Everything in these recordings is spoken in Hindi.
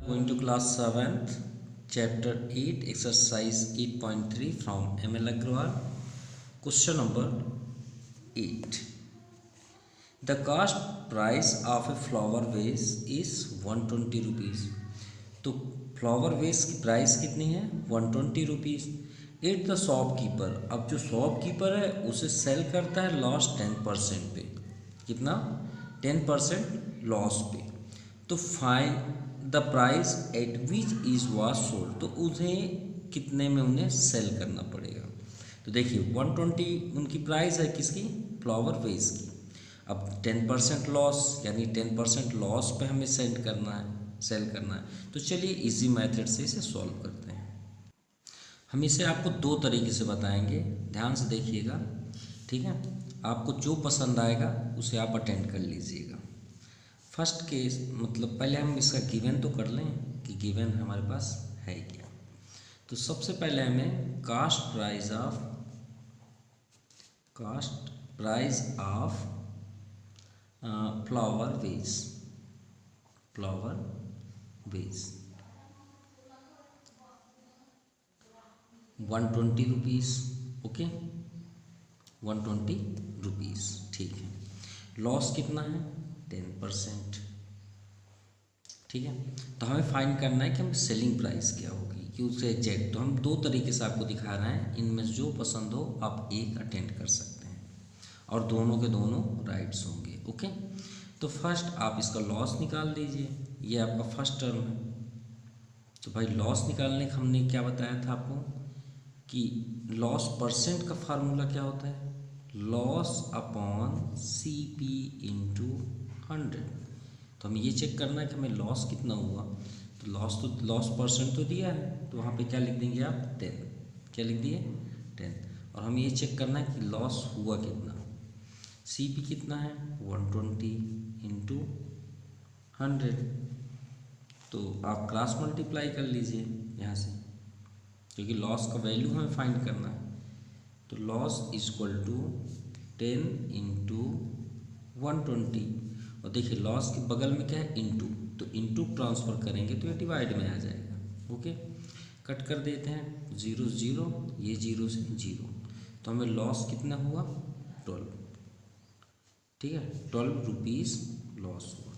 Going to class 7th, chapter 8, exercise 8.3 from ML Agrawal. Question number 8. The cost price of a flower vase is 120 rupees. तो फ्लावर वेस की प्राइस कितनी है 120 रुपीज़ एट द शॉपकीपर। अब जो शॉपकीपर है उसे सेल करता है लॉस 10% पे। कितना 10% लॉस पे। तो find the price at which is was sold, तो उन्हें कितने में उन्हें सेल करना पड़ेगा। तो देखिए 120 उनकी प्राइस है किसकी, फ्लावर वेस की। अब 10% लॉस यानी 10% लॉस पे हमें सेल करना है। तो चलिए इजी मेथड से इसे सॉल्व करते हैं। हम इसे आपको दो तरीके से बताएंगे, ध्यान से देखिएगा, ठीक है। आपको जो पसंद आएगा उसे आप अटेंड कर लीजिएगा। फर्स्ट केस मतलब पहले हम इसका गिवन तो कर लें कि गिवन हमारे पास है क्या। तो सबसे पहले हमें cast price of flower vase 120 rupees. Okay 120 rupees, ठीक है। लॉस कितना है 10%, ठीक है। तो हमें फाइंड करना है कि हम सेलिंग प्राइस क्या होगी कि उसे एग्जैक्ट। तो हम दो तरीके से आपको दिखा रहे हैं, इनमें जो पसंद हो आप एक अटेंड कर सकते हैं और दोनों के दोनों राइट्स होंगे। ओके तो फर्स्ट आप इसका लॉस निकाल दीजिए, ये आपका फर्स्ट टर्म है। तो भाई लॉस निकालने का हमने क्या बताया था आपको कि लॉस परसेंट का फार्मूला क्या होता है, loss upon C P into 100। तो हमें ये चेक करना है कि हमें लॉस कितना हुआ। तो लॉस परसेंट तो दिया है, तो वहाँ पे क्या लिख देंगे आप 10। क्या लिख दिए 10। और हमें ये चेक करना है कि लॉस हुआ कितना। सी पी कितना है 120 इंटू 100। तो आप क्रॉस मल्टीप्लाई कर लीजिए यहाँ से, क्योंकि लॉस का वैल्यू हमें फाइंड करना है। तो loss is equal to 10 into 120। और देखिए लॉस के बगल में क्या है इंटू, तो इंटू ट्रांसफ़र करेंगे तो ये डिवाइड में आ जाएगा। ओके कट कर देते हैं, 0 0, ये 0 से 0। तो हमें लॉस कितना हुआ 12, ठीक है। 12 रुपीज़ लॉस हुआ।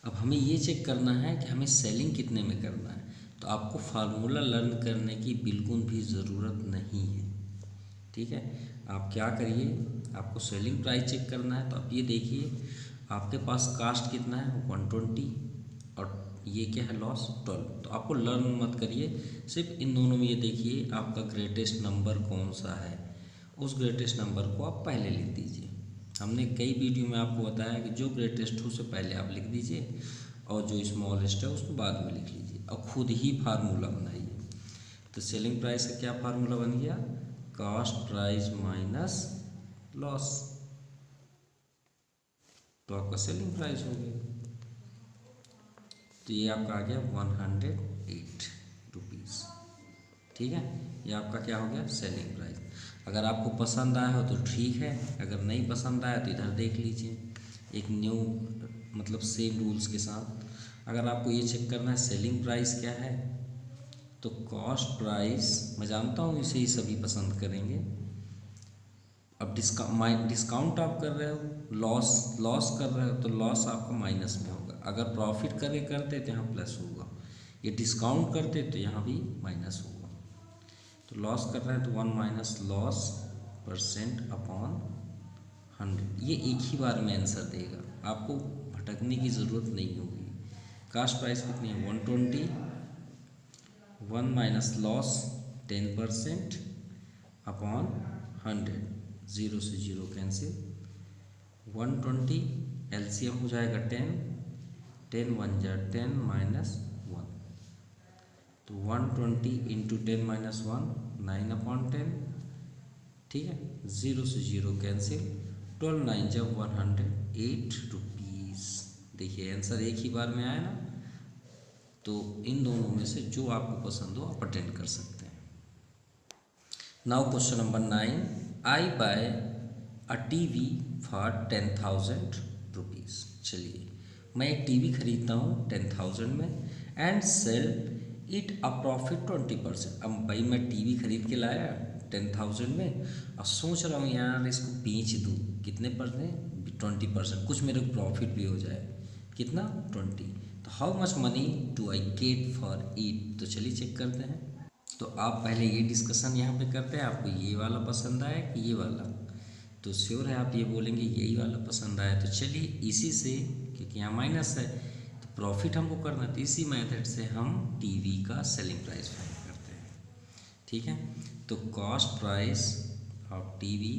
अब हमें ये चेक करना है कि हमें सेलिंग कितने में करना है। तो आपको फार्मूला लर्न करने की बिल्कुल भी ज़रूरत नहीं है, ठीक है। आप क्या करिए, आपको सेलिंग प्राइस चेक करना है। तो आप ये देखिए आपके पास कास्ट कितना है 120 और ये क्या है लॉस 12। तो आपको लर्न मत करिए, सिर्फ इन दोनों में ये देखिए आपका ग्रेटेस्ट नंबर कौन सा है, उस ग्रेटेस्ट नंबर को आप पहले लिख दीजिए। हमने कई वीडियो में आपको बताया कि जो ग्रेटेस्ट हो उसे पहले आप लिख दीजिए और जो स्मॉलेस्ट है उसको बाद में लिख लीजिए और खुद ही फार्मूला बनाइए। तो सेलिंग प्राइस का क्या फार्मूला बन गया, कास्ट प्राइस माइनस लॉस। तो आपका सेलिंग प्राइस हो गया। तो ये आपका आ गया 108 रुपीज़, ठीक है। ये आपका क्या हो गया सेलिंग प्राइस। अगर आपको पसंद आया हो तो ठीक है, अगर नहीं पसंद आया तो इधर देख लीजिए एक न्यू मतलब सेम रूल्स के साथ। अगर आपको ये चेक करना है सेलिंग प्राइस क्या है, तो कॉस्ट प्राइस मैं जानता हूँ इसे ही सभी पसंद करेंगे। अब डिस्काउंट आप कर रहे हो, लॉस कर रहे हो, तो लॉस आपका माइनस में होगा। अगर प्रॉफिट करते तो यहाँ प्लस होगा, ये डिस्काउंट करते तो यहाँ भी माइनस होगा। तो लॉस कर रहे हैं तो 1 माइनस लॉस परसेंट अपॉन 100। ये एक ही बार में आंसर देगा, आपको भटकने की ज़रूरत नहीं होगी। कास्ट प्राइस कितनी है 120, 1 माइनस लॉस 10% अपॉन 100, 0 से 0 कैंसिल। 120 एलसीएम हो जाएगा 10, 10 1 जा 10 माइनस 1। तो 120 इंटू 10 माइनस 1 9/10, ठीक है। 0 से 0 कैंसिल, 12 9 जब 108 रुपीज़। देखिए आंसर एक ही बार में आया ना। तो इन दोनों में से जो आपको पसंद हो आप अटेंड कर सकते हैं। Now question number 9, I buy a TV for 10,000 rupees. चलिए मैं एक टीवी खरीदता हूँ 10,000 में and sell it a profit 20%। अब भाई मैं टीवी खरीद के लाया 10,000 में और सोच रहा हूँ यार इसको बेच दूँ, कितने परसेंट? 20%, कुछ मेरे को प्रॉफिट भी हो जाए। कितना? 20। तो how much money do I get for it? तो चलिए चेक करते हैं। तो आप पहले ये डिस्कशन यहाँ पे करते हैं, आपको ये वाला पसंद आया कि ये वाला? तो श्योर है आप ये बोलेंगे यही वाला पसंद आया। तो चलिए इसी से, क्योंकि यहाँ माइनस है तो प्रॉफिट हमको करना, तो इसी मेथड से हम टीवी का सेलिंग प्राइस फाइंड करते हैं। ठीक है, तो कॉस्ट प्राइस ऑफ टीवी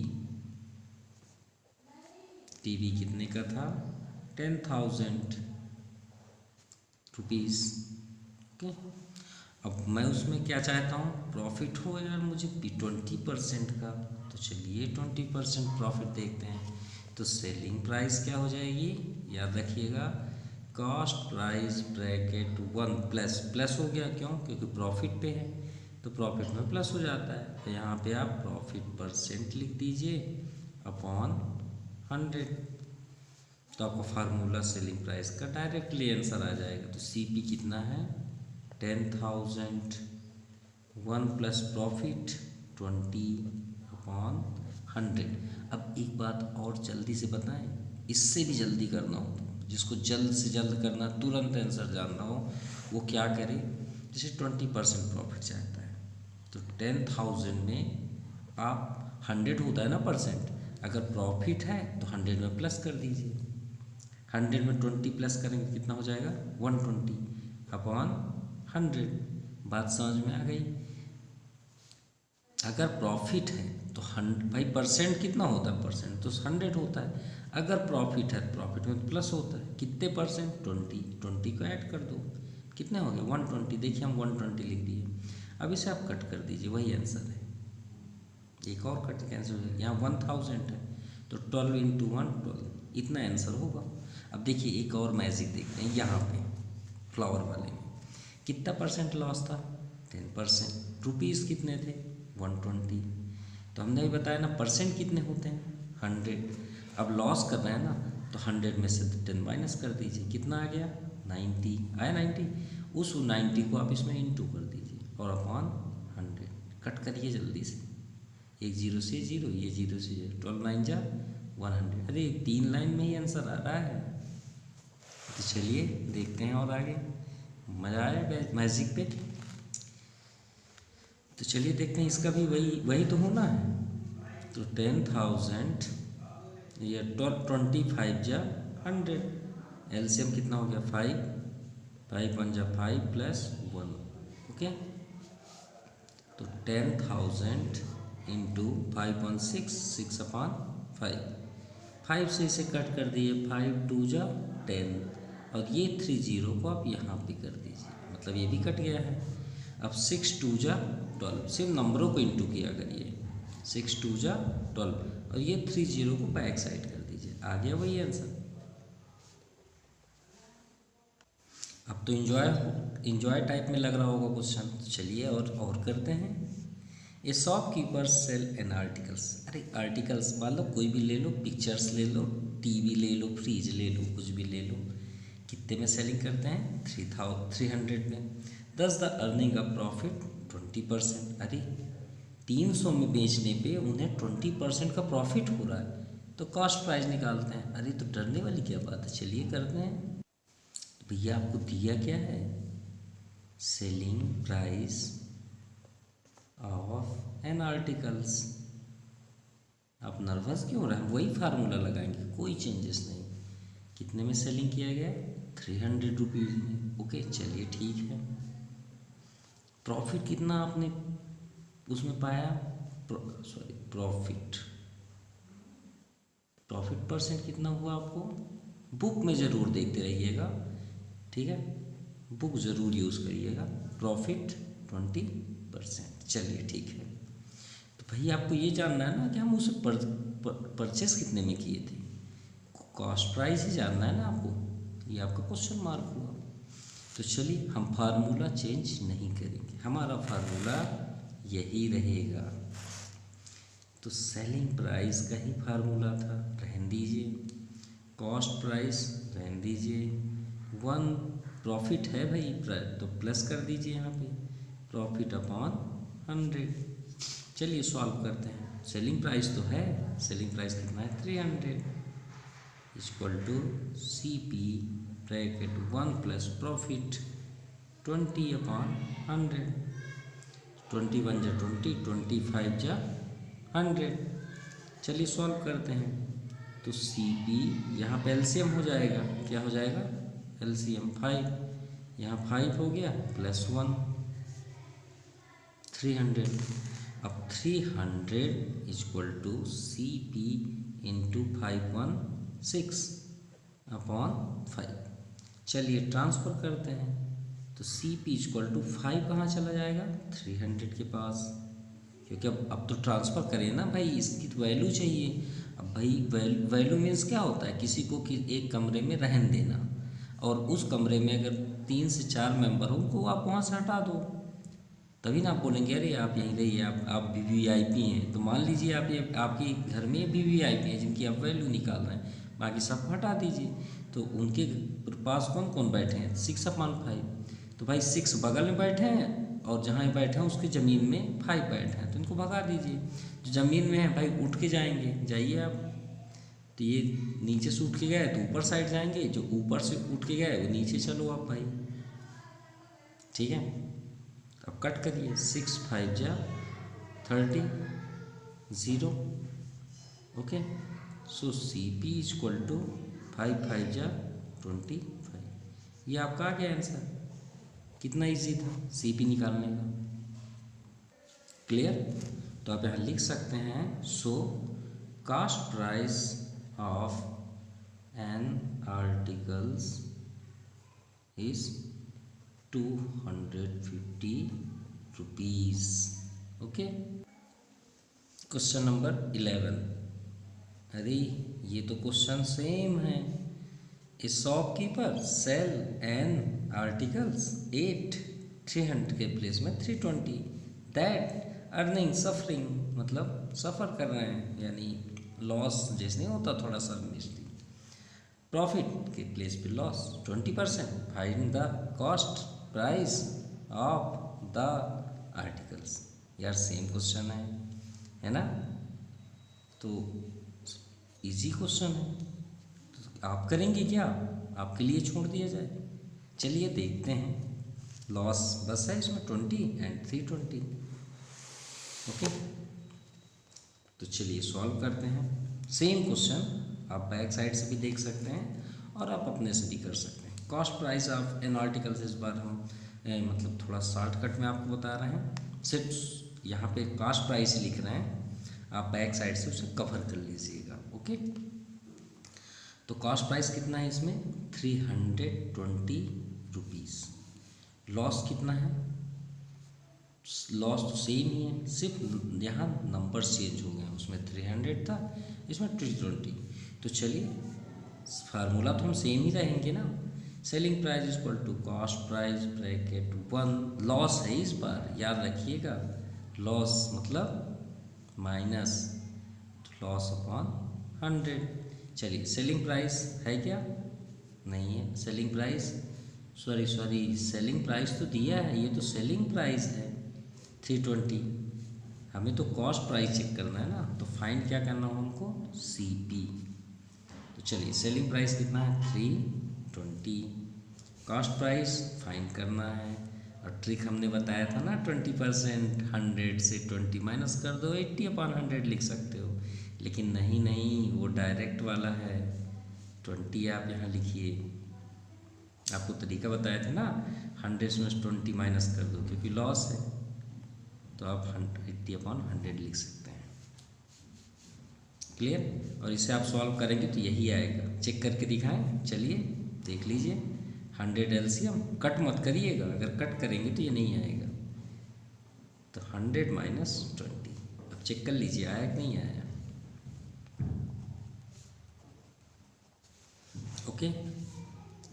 कितने का था? 10,000 रुपीज़। ओके, अब मैं उसमें क्या चाहता हूँ? प्रॉफिट हो यार मुझे 20% का। तो चलिए 20% प्रॉफिट देखते हैं। तो सेलिंग प्राइस क्या हो जाएगी? याद रखिएगा, cost price bracket 1 plus, plus हो गया क्यों? क्योंकि प्रॉफिट पे है तो प्रॉफिट में प्लस हो जाता है। तो यहाँ पे आप प्रॉफिट परसेंट लिख दीजिए अपॉन 100। तो आपका फार्मूला सेलिंग प्राइस का डायरेक्टली आंसर आ जाएगा। तो CP कितना है? 10,000, 1 प्लस प्रॉफिट 20/100। अब एक बात और जल्दी से बताएं, इससे भी जल्दी करना हो तो जिसको जल्द से जल्द करना, तुरंत आंसर जानना हो, वो क्या करे? जैसे 20% प्रॉफिट चाहता है तो 10,000 में आप 100 होता है ना परसेंट, अगर प्रॉफिट है तो 100 में प्लस कर दीजिए। 100 में 20 प्लस करेंगे कितना हो जाएगा? 120/100। बात समझ में आ गई? अगर प्रॉफिट है तो भाई परसेंट कितना होता है? परसेंट तो 100 होता है। अगर प्रॉफिट है प्रॉफिट में प्लस होता है। कितने परसेंट? 20 को ऐड कर दो, कितने हो गए? 120। देखिए हम 120 लिख दिए। अब इसे आप कट कर दीजिए, वही आंसर है। एक और कट कैंसिल हो जाएगा। यहाँ 1000 है तो 12 × 1 12, इतना आंसर होगा। अब देखिए एक और मैजिक देखते हैं। यहाँ पे फ्लावर वाले में कितना परसेंट लॉस था? 10%। रुपीज़ कितने थे? 120। तो हमने भी बताया ना परसेंट कितने होते हैं? 100। अब लॉस कर रहे हैं ना तो 100 में से 10 माइनस कर दीजिए, कितना आ गया? 90 आया। 90, उस 90 को आप इसमें इंटू कर दीजिए और अपॉन 100। कट करिए जल्दी से, एक जीरो से जीरो, ये जीरो से जीरो, 12 9 जा 100। अरे 3 लाइन में ही आंसर आ रहा है। तो चलिए देखते हैं और आगे। मज़ा आया मैजिक पे? तो चलिए देखते हैं, इसका भी वही तो होना है। तो 10,000 ये 25 जा 100, एलसीएम कितना हो गया? 5, 5 1 जा 5 प्लस 1। ओके, तो 10,000 इंटू 5 1 6, 6/5। 5 से इसे कट कर दिए, 5 2 जा 10, और ये 30 को आप यहाँ पे कर दीजिए, मतलब ये भी कट गया है। अब 6 2 जा 12, सिर्फ नंबरों को इंटू किया करिए। 6 2 जा 12, और ये 30 को बैक साइड कर दीजिए, आ गया वही आंसर। अब तो इंजॉय टाइप में लग रहा होगा क्वेश्चन। चलिए और करते हैं। A shopkeeper sell N articles. अरे आर्टिकल्स मान लो कोई भी ले लो, पिक्चर्स ले लो, टीवी ले लो, फ्रिज ले लो, कुछ भी ले लो। कितने में सेलिंग करते हैं? 300 में। दस द अर्निंग अ प्रॉफिट 20%। अरे 300 में बेचने पे उन्हें 20% का प्रॉफिट हो रहा है, तो कॉस्ट प्राइस निकालते हैं। अरे तो डरने वाली क्या बात है, चलिए करते हैं। भैया आपको दिया क्या है? Selling price of N articles. आप नर्वस क्यों हो रहे हैं? वही फार्मूला लगाएंगे, कोई चेंजेस नहीं। कितने में सेलिंग किया गया? 300 रुपीज़ में। ओके चलिए ठीक है। प्रॉफिट कितना आपने उसमें पाया? प्रॉफिट परसेंट कितना हुआ आपको? बुक में ज़रूर देखते रहिएगा, ठीक है, बुक ज़रूर यूज़ करिएगा। प्रॉफिट 20%। चलिए ठीक है। तो भैया आपको ये जानना है ना कि हम उसे परचेस कितने में किए थे, कॉस्ट प्राइस ही जानना है ना आपको, ये आपका क्वेश्चन मार्क हुआ। तो चलिए हम फार्मूला चेंज नहीं करेंगे, हमारा फार्मूला यही रहेगा। तो सेलिंग प्राइस का ही फार्मूला था, रहने दीजिए। कॉस्ट प्राइस रहने दीजिए। 1 प्रॉफिट है भाई, तो प्लस कर दीजिए यहाँ पे प्रॉफिट अपॉन 100। चलिए सॉल्व करते हैं। सेलिंग प्राइस तो है, सेलिंग प्राइस कितना है 300 equal to C P bracket 1 plus profit 20 upon 100। 21 जा 20, 25 जा 100। चलिए सॉल्व करते हैं। तो सी पी यहाँ पे एलसीएम हो जाएगा, क्या हो जाएगा एलसीएम 5, यहाँ 5 हो गया प्लस 1 300। अब 300 equal to C P into 516 upon 5। चलिए ट्रांसफ़र करते हैं। तो सी पी इक्वल टू 5 कहाँ चला जाएगा 300 के पास, क्योंकि अब तो ट्रांसफ़र करें ना भाई, इसकी तो वैल्यू चाहिए। अब भाई वैल्यू मीन्स क्या होता है, किसी को एक कमरे में रहन देना, और उस कमरे में अगर 3 से 4 मेंबर हो उनको आप वहाँ से हटा दो, तभी ना आप बोलेंगे अरे आप यहीं रहिए, आप वीवीआईपी हैं। तो मान लीजिए आप ये आपके घर में वीवीआईपी हैं जिनकी आप वैल्यू निकाल रहे हैं, बाकी सब हटा दीजिए। तो उनके पास कौन कौन बैठे हैं 6/5, तो भाई 6 बगल में बैठे हैं और जहाँ बैठे हैं उसकी ज़मीन में 5 बैठे हैं, तो इनको भगा दीजिए। जो ज़मीन में है भाई उठ के जाएंगे, जाइए आप। तो ये नीचे से उठ के गए तो ऊपर साइड जाएंगे, जो ऊपर से उठ के गए वो नीचे चलो आप भाई, ठीक है। अब कट करिए, 6 5 जा 30 0, okay. So C P equal to 5 5 जा 25। ये आपका आ गया आंसर। कितना इजी था सी पी निकालने का, क्लियर। तो आप यहाँ लिख सकते हैं so cost price of N articles is 250 rupees, okay. Question number 11। अरे ये तो क्वेश्चन सेम है। A shopkeeper sell N articles at 300 के प्लेस में 320 दैट अर्निंग सफरिंग, मतलब सफ़र कर रहे हैं, यानी लॉस जैसे नहीं होता थोड़ा सा मिसली। प्रॉफिट के प्लेस पे loss 20%। Find the cost price of the articles. यार सेम क्वेश्चन है ना, तो इजी क्वेश्चन है। तो आप करेंगे क्या, आपके लिए छोड़ दिया जाए। चलिए देखते हैं। लॉस बस है इसमें 20 एंड 320, ओके। तो चलिए सॉल्व करते हैं। सेम क्वेश्चन आप बैक साइड से भी देख सकते हैं और आप अपने से भी कर सकते हैं। Cost price of N articles इस बार हम मतलब थोड़ा शॉर्टकट में आपको बता रहे हैं, सिर्फ यहाँ पे कॉस्ट प्राइस लिख रहे हैं, आप बैक साइड से उसे कवर कर लीजिएगा, ओके। तो कॉस्ट प्राइस कितना है इसमें 320 रुपीज़। लॉस कितना है, लॉस तो सेम ही है, सिर्फ यहाँ नंबर्स चेंज हो गए, उसमें 300 था, इसमें 320। तो चलिए फार्मूला तो हम सेम ही रहेंगे ना। Selling price equal to cost price bracket 1, loss है इस बार याद रखिएगा, लॉस मतलब माइनस लॉस अपॉन 100। चलिए सेलिंग प्राइस है क्या, नहीं है। Selling price sorry selling price तो दिया है, ये तो सेलिंग प्राइस है 320, हमें तो कॉस्ट प्राइस चेक करना है ना। तो फाइंड क्या करना हो हमको सी पी। तो चलिए सेलिंग प्राइस कितना है 320, कॉस्ट प्राइस फाइंड करना है। और ट्रिक हमने बताया था ना 20%, 100 से 20 माइनस कर दो 80/100 लिख सकते हो, लेकिन नहीं वो डायरेक्ट वाला है 20 आप यहाँ लिखिए। आपको तरीका बताया था ना 100 में 20 माइनस कर दो क्योंकि लॉस है, तो आप 80/100 लिख सकते हैं, क्लियर। और इसे आप सॉल्व करेंगे तो यही आएगा, चेक करके दिखाएं। चलिए देख लीजिए 100 एलसीएम, कट मत करिएगा, अगर कट करेंगे तो ये नहीं आएगा। तो 100 माइनस 20, अब चेक कर लीजिए आया कि नहीं आया, ओके।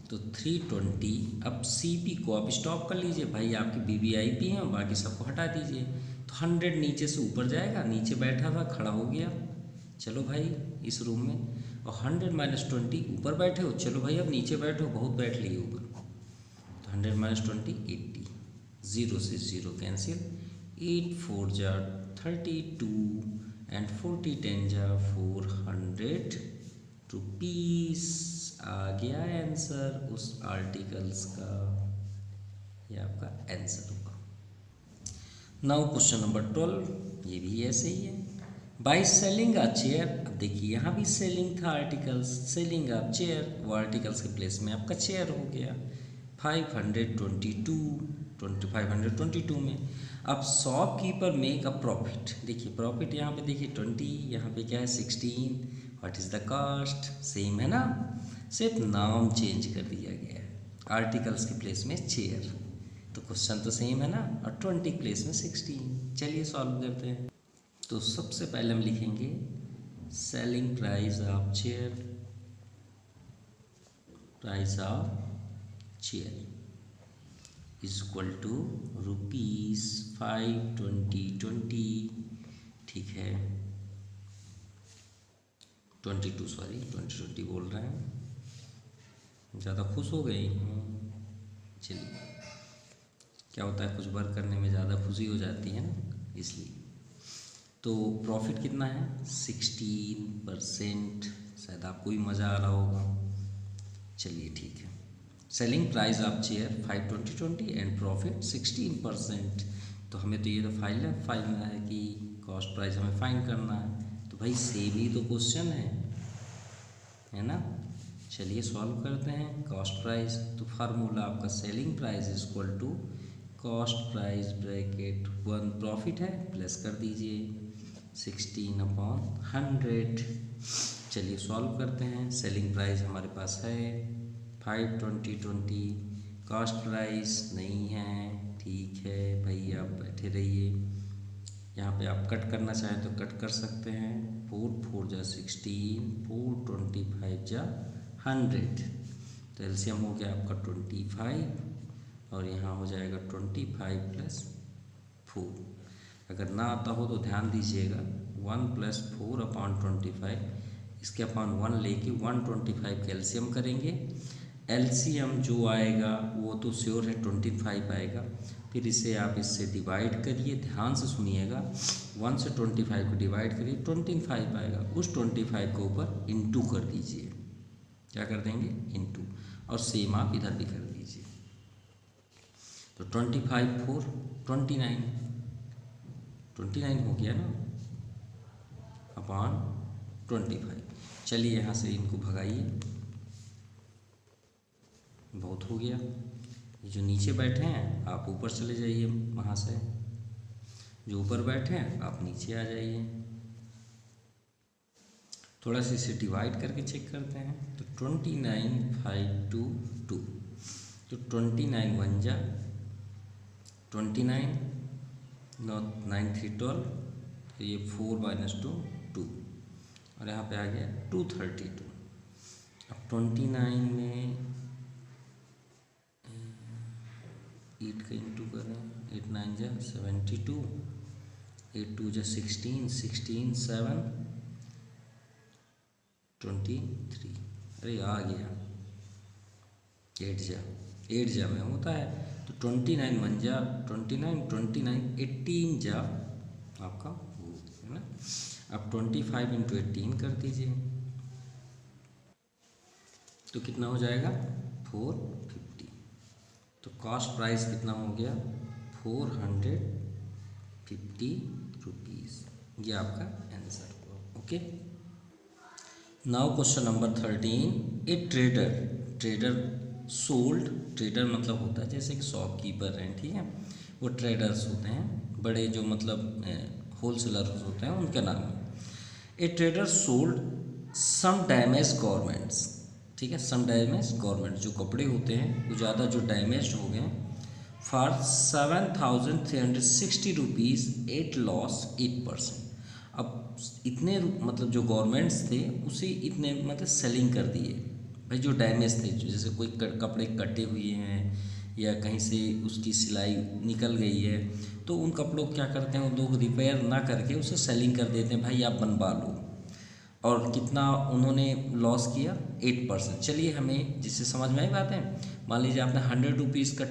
तो 320, अब सीपी को आप स्टॉप कर लीजिए भाई, आपके वीवीआईपी हैं, बाकी सबको हटा दीजिए। तो 100 नीचे से ऊपर जाएगा, नीचे बैठा था खड़ा हो गया, चलो भाई इस रूम में, और 100 माइनस 20 ऊपर बैठे हो, चलो भाई अब नीचे बैठो, बहुत बैठ लिए ऊपर। तो 100 माइनस 20 80, 0 से 0 कैंसिल, 8 4 जा 32 एंड 40 10 जा 400 रुपीस। आ गया आंसर उस आर्टिकल्स का, ये आपका आंसर होगा। नाउ क्वेश्चन नंबर 12, ये भी ऐसे ही है। बाई सेलिंग आ चेयर, अब देखिए यहाँ भी सेलिंग था आर्टिकल्स, सेलिंग आ चेयर, वो आर्टिकल्स के प्लेस में आपका चेयर हो गया 522 में। अब शॉपकीपर मेक अ प्रॉफिट, देखिए प्रॉफिट यहाँ पे देखिए 20, यहाँ पे क्या है 16, what is the cost, same है ना, सिर्फ नाम चेंज कर दिया गया है, आर्टिकल्स के प्लेस में चेयर, तो क्वेश्चन तो सेम है ना, और 20 प्लेस में 16। चलिए सॉल्व करते हैं। तो सबसे पहले हम लिखेंगे selling price of chair, price of chair is equal to rupees 520, ठीक है 20 बोल रहे हैं, ज़्यादा खुश हो गई। चलिए क्या होता है, कुछ वर्क करने में ज़्यादा खुशी हो जाती है ना, इसलिए। तो प्रॉफिट कितना है 16%, शायद आपको भी मज़ा आ रहा होगा। चलिए ठीक है, selling price of chair 520 and profit 16%। तो हमें तो ये तो फाइल में है कि कॉस्ट प्राइस हमें फाइंड करना है, तो भाई सेम ही तो क्वेश्चन है ना। चलिए सॉल्व करते हैं। कॉस्ट प्राइस, तो फार्मूला आपका selling price is equal to cost price bracket 1 profit है प्लस कर दीजिए 16/100। चलिए सॉल्व करते हैं। सेलिंग प्राइस हमारे पास है 520, कॉस्ट प्राइस नहीं है, ठीक है भाई आप बैठे रहिए। यहाँ पे आप कट करना चाहें तो कट कर सकते हैं, 4 4 जा 16, 4 25 जा 100, तो एलसीएम हो गया आपका 25, और यहाँ हो जाएगा 25 + 4। अगर ना आता हो तो ध्यान दीजिएगा, 1 + 4/25, इसके अपान 1 लेके 125 का एलसीएम करेंगे। एलसीएम जो आएगा वो तो श्योर है 25 आएगा, फिर इसे आप इससे डिवाइड करिए, ध्यान से सुनिएगा, 1 से 25 को डिवाइड करिए 25 आएगा, उस 25 के ऊपर इंटू कर दीजिए, क्या कर देंगे इंटू, और सेम आप इधर भी कर दीजिए। तो 25 4 29 हो गया ना, अपान 25। चलिए यहाँ से इनको भगाइए, बहुत हो गया। जो नीचे बैठे हैं आप ऊपर चले जाइए, वहाँ से जो ऊपर बैठे हैं आप नीचे आ जाइए। थोड़ा सा इसे डिवाइड करके चेक करते हैं। तो 29 5 2 2, तो 29 1 जा 29, 9 3 12, तो ये 4 - 2 2, और यहाँ पे आ गया 232। अब 29 में 8 का इंटू करें, 8 9 जा 72, 8 2 जा 16, 16 7 23, अरे आ गया 8 जा में होता है। तो 29 1 जा 29 18 जा आपका वो है ना। अब 25 × 18 कर दीजिए, तो कितना हो जाएगा 450। तो कॉस्ट प्राइस कितना हो गया 450 रुपीज़, ये आपका आंसर हुआ। Okay, now question number 13। ए ट्रेडर सोल्ड, ट्रेडर मतलब होता है जैसे कि शॉपकीपर हैं, ठीक है, वो ट्रेडर्स होते हैं, बड़े जो मतलब होलसेलर्स होते हैं उनका नाम है। A trader sold some damage governments, ठीक है, सम डैमेज गवर्नमेंट, जो कपड़े होते हैं वो ज़्यादा जो डैमेज हो गए, फॉर 7,360 रुपीज़ एट लॉस 8%। अब इतने मतलब जो गवर्नमेंट्स थे उसे इतने मतलब सेलिंग कर दिए भाई, जो डैमेज थे, जो जैसे कोई कपड़े कटे हुए हैं या कहीं से उसकी सिलाई निकल गई है, तो उन कपड़ों को क्या करते हैं वो लोग रिपेयर ना करके उसे सेलिंग कर देते हैं, भाई आप बनवा लो। और कितना उन्होंने लॉस किया 8%। चलिए हमें जिससे समझ में आई बात है, मान लीजिए आपने 100 रुपीज़ का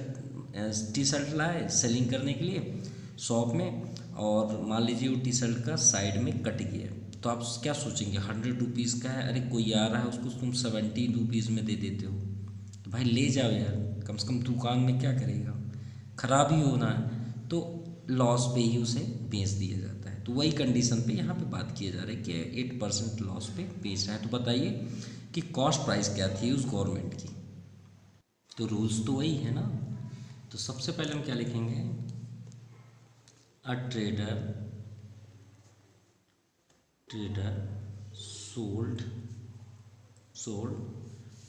टी शर्ट लाए सेलिंग करने के लिए शॉप में, और मान लीजिए वो टी शर्ट का साइड में कट गया, तो आप क्या सोचेंगे 100 रुपीज़ का है, अरे कोई आ रहा है उसको तुम 17 रुपीज़ में दे देते हो, तो भाई ले जाओ यार, कम से कम दुकान में क्या करेगा, ख़राब ही होना है, तो लॉस पे ही उसे बेच दिया जाता है। तो वही कंडीशन पे यहाँ पे बात किया जा रहा है कि 8% लॉस पे बेच रहा है। तो बताइए कि कॉस्ट प्राइस क्या थी उस गवर्नमेंट की, तो रूल्स तो वही है ना। तो सबसे पहले हम क्या लिखेंगे, a trader sold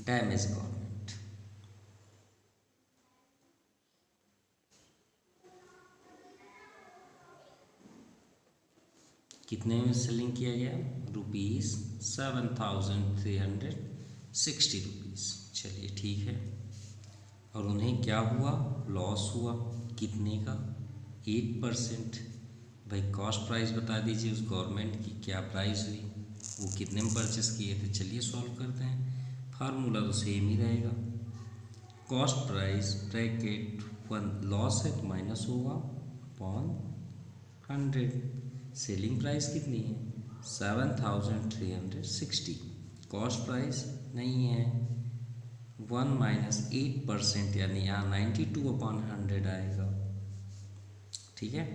damage government. कितने में सेलिंग किया गया, ₹7,360। चलिए ठीक है, और उन्हें क्या हुआ, लॉस हुआ, कितने का, 8%। भाई कॉस्ट प्राइस बता दीजिए उस गवर्नमेंट की क्या प्राइस हुई, वो कितने में परचेस किए थे। चलिए सॉल्व करते हैं, फार्मूला तो सेम ही रहेगा, कॉस्ट प्राइस ब्रैकेट 1 लॉस है तो माइनस होगा अपॉन 100, सेलिंग प्राइस कितनी है 7,360, कॉस्ट प्राइस नहीं है 1 माइनस 8%, यानी यहाँ 92/100 आएगा। ठीक है,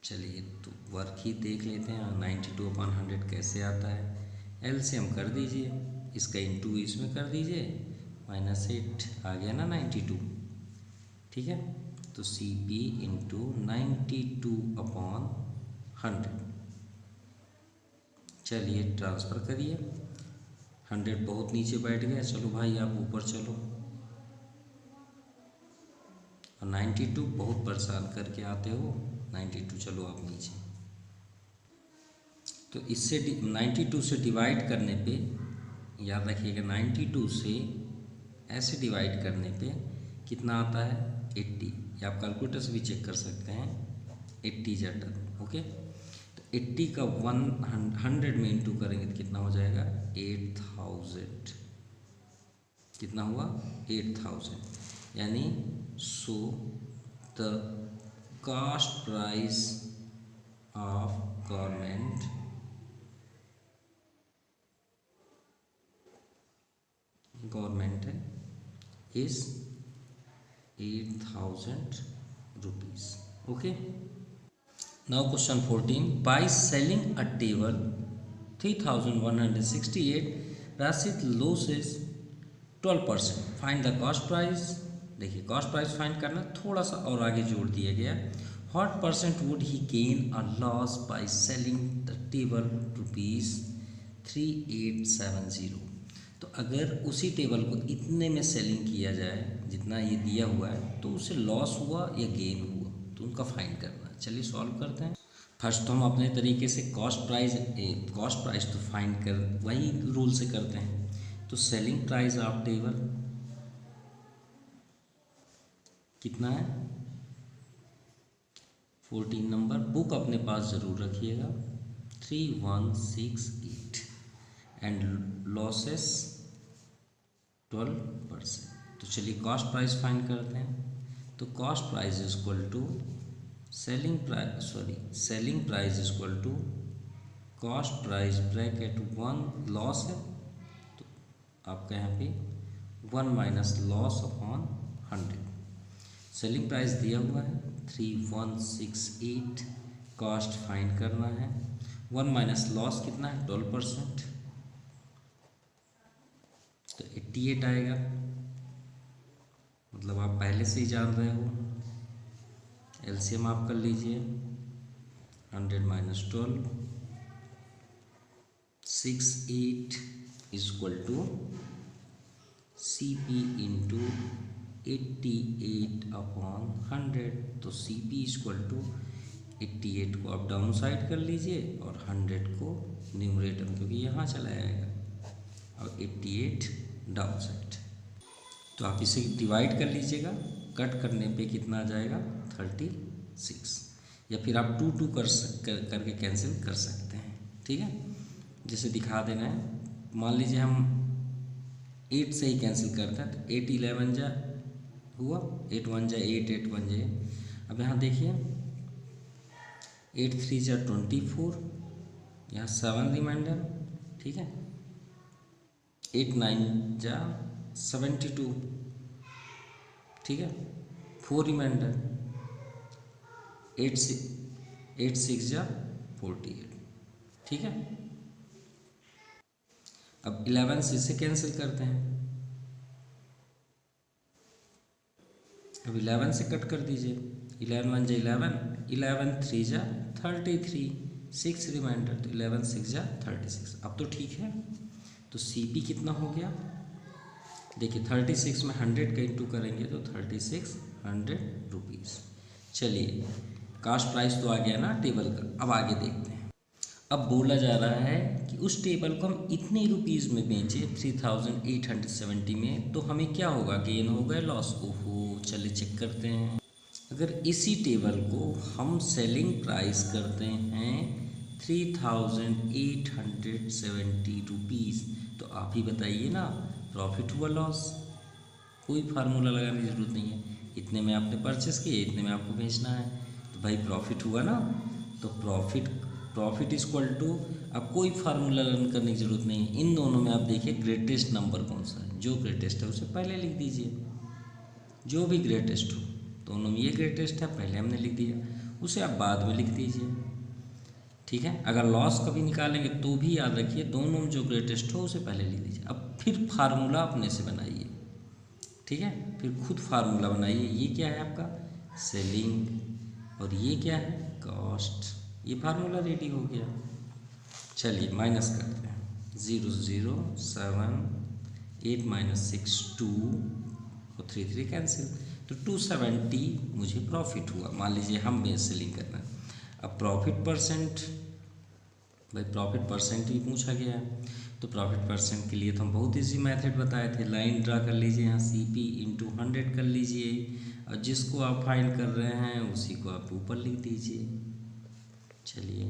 चलिए तो वर्क ही देख लेते हैं, 92/100 कैसे आता है। एलसीएम कर दीजिए, इसका इंटू इसमें कर दीजिए, -8 आ गया ना 92। ठीक है, तो सी पी इंटू 92/100। चलिए ट्रांसफ़र करिए, 100 बहुत नीचे बैठ गया, चलो भाई आप ऊपर चलो, और 92 बहुत परेशान करके आते हो, 92 चलो आप नीचे। तो इससे 92 से डिवाइड करने पे, याद रखिएगा 92 से ऐसे डिवाइड करने पे कितना आता है 80, या आप कैलकुलेटर से भी चेक कर सकते हैं, 80 जटर। ओके, तो 80 का 100 में इंटू करेंगे तो कितना हो जाएगा 8000, कितना हुआ 8000, यानी so the cost price of government है is 8,000 rupees. Okay. Now question 14. By selling a table 3,168, Rashid loses 12%. Find the cost price. देखिए कॉस्ट प्राइस फाइंड करना, थोड़ा सा और आगे जोड़ दिया गया, what percent would he gain a loss by selling the table ₹3870। तो अगर उसी टेबल को इतने में सेलिंग किया जाए जितना ये दिया हुआ है, तो उसे लॉस हुआ या गेन हुआ, तो उनका फाइंड करना। चलिए सॉल्व करते हैं। फर्स्ट तो हम अपने तरीके से कॉस्ट प्राइस तो फाइंड कर वही रूल से करते हैं। तो सेलिंग प्राइस ऑफ टेबल कितना है 14 नंबर, बुक अपने पास ज़रूर रखिएगा 3168, एंड लॉसेस 12%। तो चलिए कॉस्ट प्राइस फाइंड करते हैं। तो cost price is equal to selling price is equal to cost price bracket 1 loss है, तो आपका यहाँ पे 1 minus loss upon 100। Selling price दिया हुआ है 3168, कॉस्ट फाइंड करना है, 1 माइनस लॉस कितना है 12%, तो 88 आएगा, मतलब आप पहले से ही जान रहे हो। एलसीएम आप कर लीजिए, 100 minus 12 68 is equal to CP into 88/100। तो CP इक्वल टू 88 को आप डाउन साइड कर लीजिए और 100 को न्यूमरेटर, क्योंकि यहाँ चला जाएगा, और 88 डाउन साइड। तो आप इसे डिवाइड कर लीजिएगा, कट करने पे कितना आ जाएगा 36, या फिर आप 2 करके कैंसिल कर सकते हैं। ठीक है, जैसे दिखा देना है। मान लीजिए हम 8 से ही कैंसिल करते हैं, तो 8 11 जा हुआ, 8 1 जा 8, 8 1 जा 8। अब यहाँ देखिए 8 3 जा 24, यहाँ 7 रिमाइंडर, ठीक है, 8 9 जा 72, ठीक है, 4 रिमाइंडर, 8 6 जा 48, ठीक है। अब 11 से इसे कैंसिल करते हैं, अब 11 से कट कर दीजिए, 11 1 जा 11, 11 3 जा 33, 6 रिमाइंडर, तो 11 6 जा 36। अब तो ठीक है, तो CP कितना हो गया, देखिए 36 में 100 का इंटू करेंगे तो 3600 रुपीज़। चलिए कास्ट प्राइस तो आ गया ना टेबल का, अब आगे देखते हैं। अब बोला जा रहा है कि उस टेबल को हम इतने रुपीज़ में बेचें 3870 में, तो हमें क्या होगा, गेन होगा लॉस। ओहो, चलिए चेक करते हैं। अगर इसी टेबल को हम सेलिंग प्राइस करते हैं 3870 रुपीज़, तो आप ही बताइए ना, प्रॉफिट हुआ लॉस। कोई फार्मूला लगाने की ज़रूरत नहीं है, इतने में आपने परचेस किए, इतने में आपको बेचना है, तो भाई प्रॉफिट हुआ ना। तो प्रॉफिट इज इक्वल टू, अब कोई फार्मूला रन करने की ज़रूरत नहीं है। इन दोनों में आप देखिए ग्रेटेस्ट नंबर कौन सा है, जो ग्रेटेस्ट है उसे पहले लिख दीजिए, जो भी ग्रेटेस्ट हो। दोनों में ये ग्रेटेस्ट है, पहले हमने लिख दिया, उसे आप बाद में लिख दीजिए, ठीक है। अगर लॉस कभी निकालेंगे तो भी याद रखिए दोनों में जो ग्रेटेस्ट हो उसे पहले लिख दीजिए। अब फिर फार्मूला अपने से बनाइए, ठीक है, फिर खुद फार्मूला बनाइए। ये क्या है आपका सेलिंग, और ये क्या है कॉस्ट। ये फार्मूला रेडी हो गया। चलिए माइनस करते हैं, 0 0 7 8 - 6 2 और 3 3 कैंसिल, तो 270 मुझे प्रॉफिट हुआ। मान लीजिए हम बेस सेलिंग करना है। अब प्रॉफिट परसेंट, भाई प्रॉफिट परसेंट ही पूछा गया है, तो प्रॉफिट परसेंट के लिए तो हम बहुत ईजी मेथड बताए थे। लाइन ड्रा कर लीजिए, यहाँ CP × 100 कर लीजिए, और जिसको आप फाइंड कर रहे हैं उसी को आप ऊपर लिख दीजिए। चलिए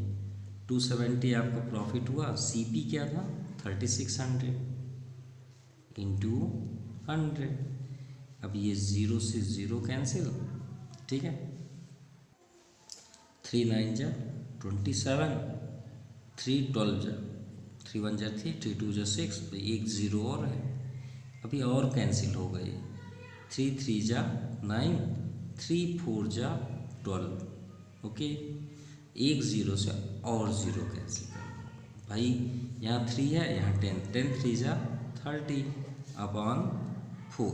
270 आपका प्रॉफिट हुआ, CP क्या था 3600 × 100। अब ये 0 से 0 कैंसिल, ठीक है, 3 9 जा 27, 3 12 जा 3 1 जा 3, 3 2 जा 6, तो एक 0 और है, अभी और कैंसिल हो गए। 3 3 जा 9, 3 4 जा 12, ओके, एक 0 से और 0 कैंसिल कर दो भाई। यहाँ 3 है, यहाँ 10, 10 3 जा 30 अपॉन 4।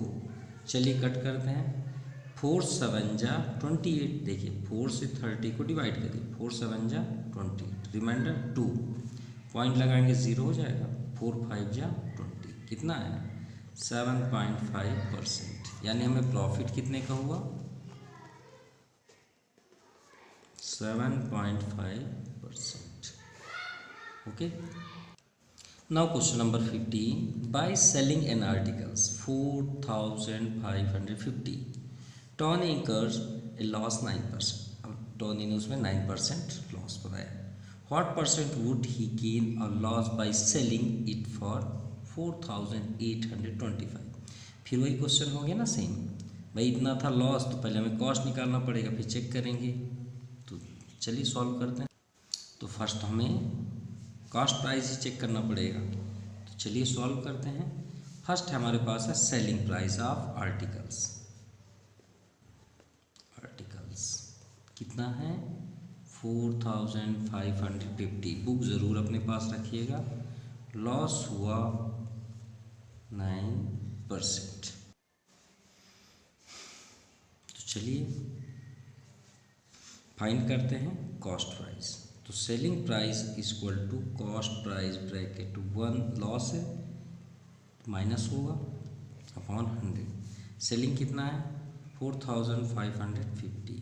चलिए कट करते हैं, 4 7 जा 28, देखिए 4 से 30 को डिवाइड कर दिए, 4 7 जा 28, रिमाइंडर 2, पॉइंट लगाएंगे 0 हो जाएगा, 4 5 जा 20, कितना है 7.5%, यानी हमें प्रॉफिट कितने का हुआ 7.5%, okay. Now question number 15. By selling an articles 4,550, Tony incurs a loss 9%. अब Tony ने उसमें 9% लॉस बताया। What percent would he gain or loss by selling it for 4,825? फिर वही क्वेश्चन हो गया ना सेम, भाई इतना था लॉस, तो पहले हमें कॉस्ट निकालना पड़ेगा, फिर चेक करेंगे। तो चलिए सॉल्व करते हैं। तो फर्स्ट हमें कॉस्ट प्राइस ही चेक करना पड़ेगा, तो चलिए सॉल्व करते हैं। फर्स्ट हमारे पास है सेलिंग प्राइस ऑफ आर्टिकल्स। कितना है 4,550। बुक ज़रूर अपने पास रखिएगा। लॉस हुआ 9%। तो चलिए फाइंड करते हैं कॉस्ट प्राइस। तो selling price equal to cost price bracket 1, loss है माइनस होगा अपॉन 100। सेलिंग कितना है 4,550,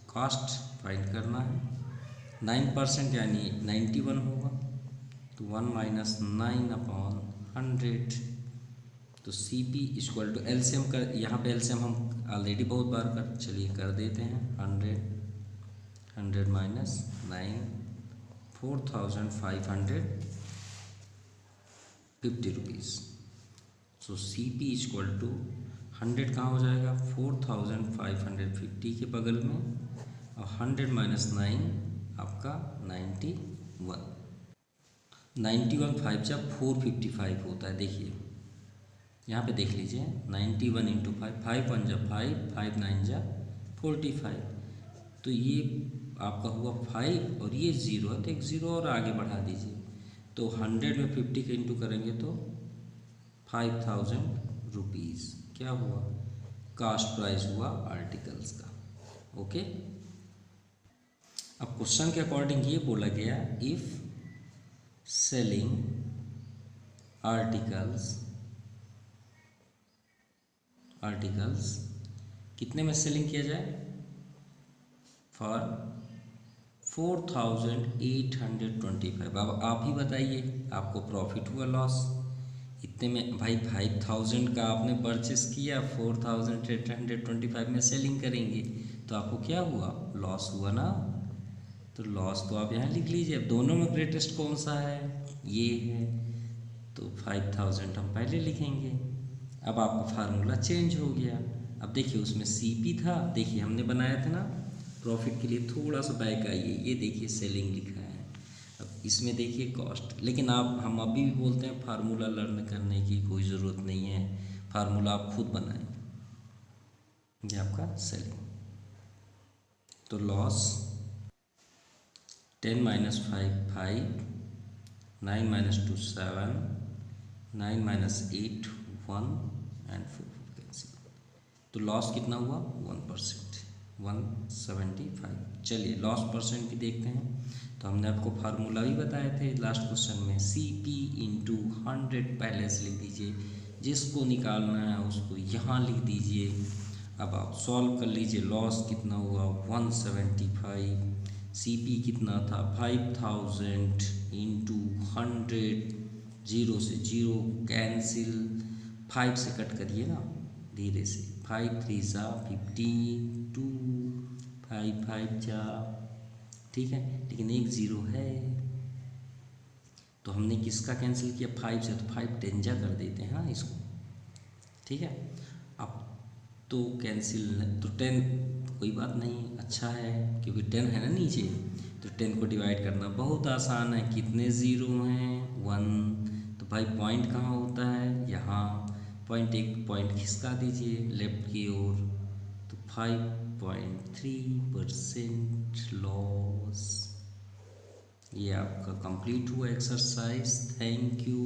कॉस्ट फाइंड करना है 9% यानी 91 होगा, तो 1 - 9 अपॉन 100। तो CP इक्वल टू एलसीएम कर, यहाँ पे एलसीएम हम ऑलरेडी बहुत बार चलिए कर देते हैं 100 - 9 4,550 rupees. So CP equal to 100 कहाँ हो जाएगा 4,550 के बगल में, और 100 माइनस 9 आपका 91। 91 5 जा 455 होता है। देखिए यहाँ पे देख लीजिए 91 इंटू 5, 5 1 जा 5, 5 9 जा 45। तो ये आपका हुआ 5 और ये 0 है, तो एक 0 और आगे बढ़ा दीजिए। तो 100 में 50 का इंटू करेंगे तो 5,000 रुपीज़ क्या हुआ, कास्ट प्राइस हुआ आर्टिकल्स का। ओके, अब क्वेश्चन के अकॉर्डिंग ये बोला गया, इफ सेलिंग आर्टिकल्स कितने में सेलिंग किया जाए, फॉर 4,825। अब आप ही बताइए आपको प्रॉफिट हुआ लॉस इतने में। भाई 5,000 का आपने परचेस किया, 4,825 में सेलिंग करेंगे तो आपको क्या हुआ, लॉस हुआ ना। तो लॉस तो आप यहाँ लिख लीजिए। अब दोनों में ग्रेटेस्ट कौन सा है, ये है, तो 5,000 हम पहले लिखेंगे। अब आपका फार्मूला चेंज हो गया। अब देखिए उसमें CP था, देखिए हमने बनाया था ना प्रॉफिट के लिए, थोड़ा सा बैक आइए, ये देखिए सेलिंग लिखा है। अब इसमें देखिए कॉस्ट, लेकिन हम अभी भी बोलते हैं फार्मूला लर्न करने की कोई ज़रूरत नहीं है, फार्मूला आप खुद बनाएं। ये आपका सेलिंग, तो loss 10 minus 5 5, 9 minus 2 7, 9 minus 8 1 and 4 cancel. तो लॉस कितना हुआ 1%, 175। चलिए लॉस परसेंट भी देखते हैं। तो हमने आपको फार्मूला भी बताए थे लास्ट क्वेश्चन में, CP इंटू 100 पहले से लिख दीजिए, जिसको निकालना है उसको यहाँ लिख दीजिए। अब आप सॉल्व कर लीजिए, लॉस कितना हुआ 175, CP कितना था 5,000 इंटू 100, 0 से 0 कैंसिल, 5 से कट करिए ना धीरे से, 5 3 जा 15, 2 5 5 जा, ठीक है, लेकिन एक 0 है तो हमने किसका कैंसिल किया 5 से, तो 5 10 जा कर देते हैं हाँ इसको, ठीक है। अब तो कैंसिल, तो 10 कोई बात नहीं, अच्छा है क्योंकि 10 है ना नीचे, तो 10 को डिवाइड करना बहुत आसान है। कितने 0 हैं 1, तो भाई पॉइंट कहाँ होता है यहाँ, पॉइंट, एक पॉइंट खिसका दीजिए लेफ्ट की ओर, तो 5.3% लॉस। ये आपका कंप्लीट हुआ एक्सरसाइज। Thank you.